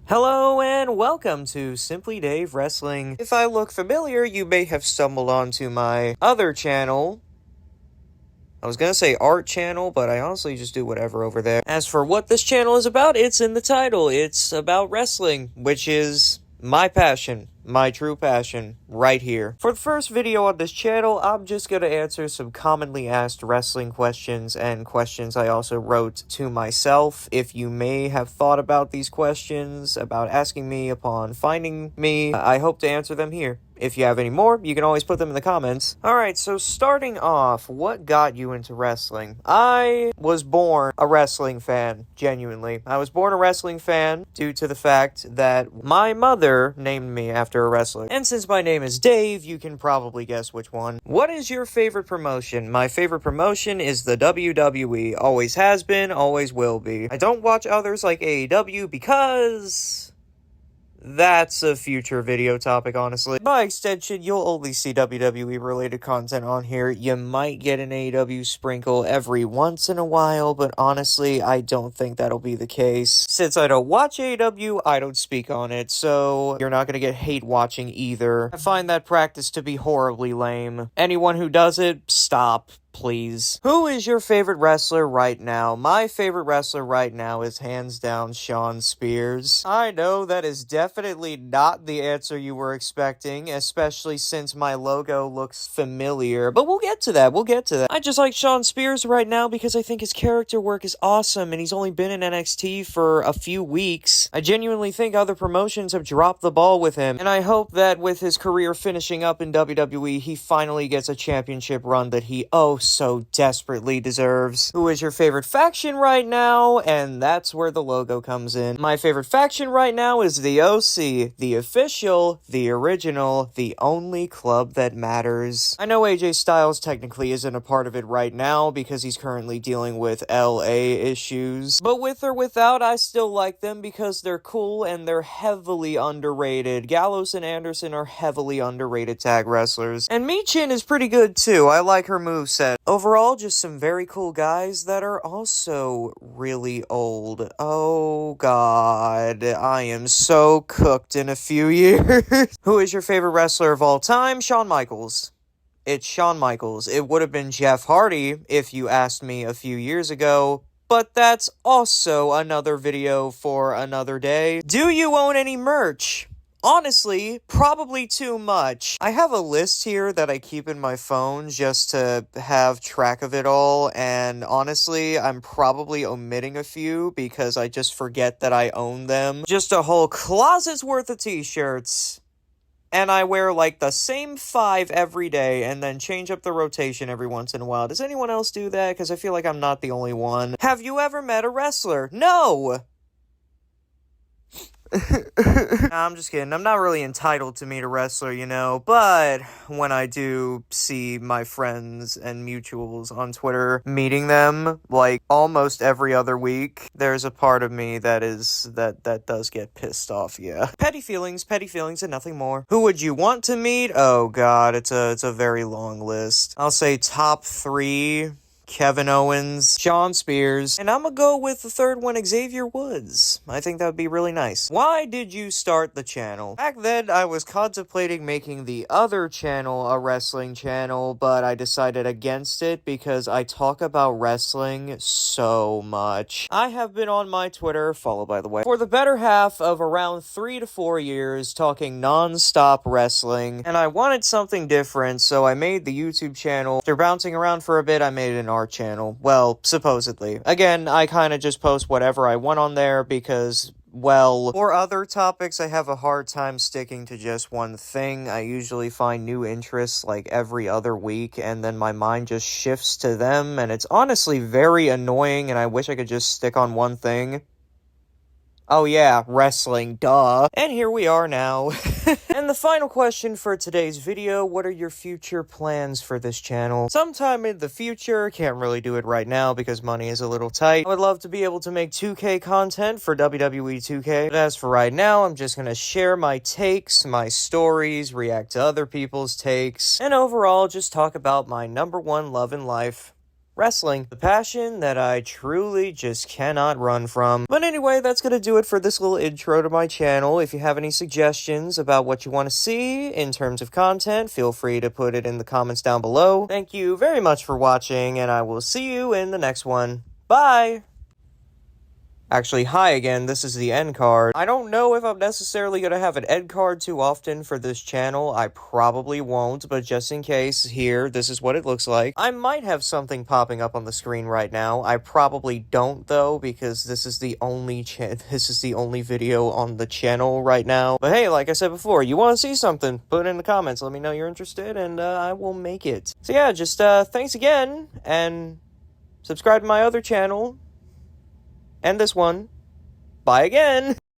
Hello and welcome to Simply Dave Wrestling. If I look familiar, you may have stumbled onto my other channel. I was gonna say art channel, but I honestly just do whatever over there. As for what this channel is about, it's in the title. It's about wrestling, which is my passion. My true passion, right here. For the first video on this channel, I'm just gonna answer some commonly asked wrestling questions and questions I also wrote to myself. If you may have thought about these questions, about asking me upon finding me, I hope to answer them here. If you have any more, you can always put them in the comments. Alright, so starting off, what got you into wrestling? I was born a wrestling fan, genuinely. I was born a wrestling fan due to the fact that my mother named me after a wrestler. And since my name is Dave, you can probably guess which one. What is your favorite promotion? My favorite promotion is the WWE. Always has been, always will be. I don't watch others like AEW because that's a future video topic, honestly. By extension, you'll only see WWE related content on here. You might get an AEW sprinkle every once in a while, but honestly, I don't think that'll be the case. Since I don't watch AEW, I don't speak on it, so you're not gonna get hate watching either. I find that practice to be horribly lame. Anyone who does it, stop. Please. Who is your favorite wrestler right now? My favorite wrestler right now is hands down Shawn Spears. I know that is definitely not the answer you were expecting, especially since my logo looks familiar, but we'll get to that. I just like Shawn Spears right now because I think his character work is awesome and he's only been in NXT for a few weeks. I genuinely think other promotions have dropped the ball with him, and I hope that with his career finishing up in WWE, he finally gets a championship run that he so desperately deserves. Who is your favorite faction right now? And that's where the logo comes in. My favorite faction right now is the OC, the official, the original, the only club that matters. I know AJ Styles technically isn't a part of it right now because he's currently dealing with LA issues, but with or without, I still like them because they're cool and they're heavily underrated. Gallows and Anderson are heavily underrated tag wrestlers, and Michin is pretty good too. I like her moveset. Overall, just some very cool guys that are also really old. Oh god, I am so cooked in a few years. Who is your favorite wrestler of all time? Shawn Michaels. It's Shawn Michaels. It would have been Jeff Hardy if you asked me a few years ago, but that's also another video for another day. Do you own any merch? Honestly, probably too much. I have a list here that I keep in my phone just to have track of it all, and honestly, I'm probably omitting a few because I just forget that I own them. Just a whole closet's worth of t-shirts. And I wear like the same 5 every day and then change up the rotation every once in a while. Does anyone else do that? Because I feel like I'm not the only one. Have you ever met a wrestler? No! Nah, I'm just kidding. I'm not really entitled to meet a wrestler, you know, but when I do see my friends and mutuals on Twitter meeting them, like, almost every other week, there's a part of me that does get pissed off, yeah. Petty feelings, and nothing more. Who would you want to meet? Oh god, it's a very long list. I'll say top 3... Kevin Owens, Shawn Spears, and I'm gonna go with the third one, Xavier Woods. I think that would be really nice. Why did you start the channel? Back then, I was contemplating making the other channel a wrestling channel, but I decided against it because I talk about wrestling so much. I have been on my Twitter, follow by the way, for the better half of around 3 to 4 years talking non-stop wrestling, and I wanted something different, so I made the YouTube channel. After bouncing around for a bit, I made an art channel. Well, supposedly. Again, I kind of just post whatever I want on there because, well, for other topics, I have a hard time sticking to just one thing. I usually find new interests like every other week, and then my mind just shifts to them, and it's honestly very annoying, and I wish I could just stick on one thing. Oh yeah, wrestling, duh. And here we are now. And the final question for today's video, what are your future plans for this channel? Sometime in the future, can't really do it right now because money is a little tight. I would love to be able to make 2K content for WWE 2K, but as for right now, I'm just gonna share my takes, my stories, react to other people's takes, and overall just talk about my #1 love in life. wrestling. The passion that I truly just cannot run from. But anyway, that's gonna do it for this little intro to my channel. If you have any suggestions about what you want to see in terms of content, feel free to put it in the comments down below. Thank you very much for watching, and I will see you in the next one. Bye! Actually, hi again, this is the end card. I don't know if I'm necessarily gonna have an end card too often for this channel. I probably won't, but just in case, here, this is what it looks like. I might have something popping up on the screen right now. I probably don't, though, because this is the only video on the channel right now. But hey, like I said before, you want to see something, put it in the comments, let me know you're interested, and I will make it. So yeah, just thanks again, and subscribe to my other channel, and this one. Bye again!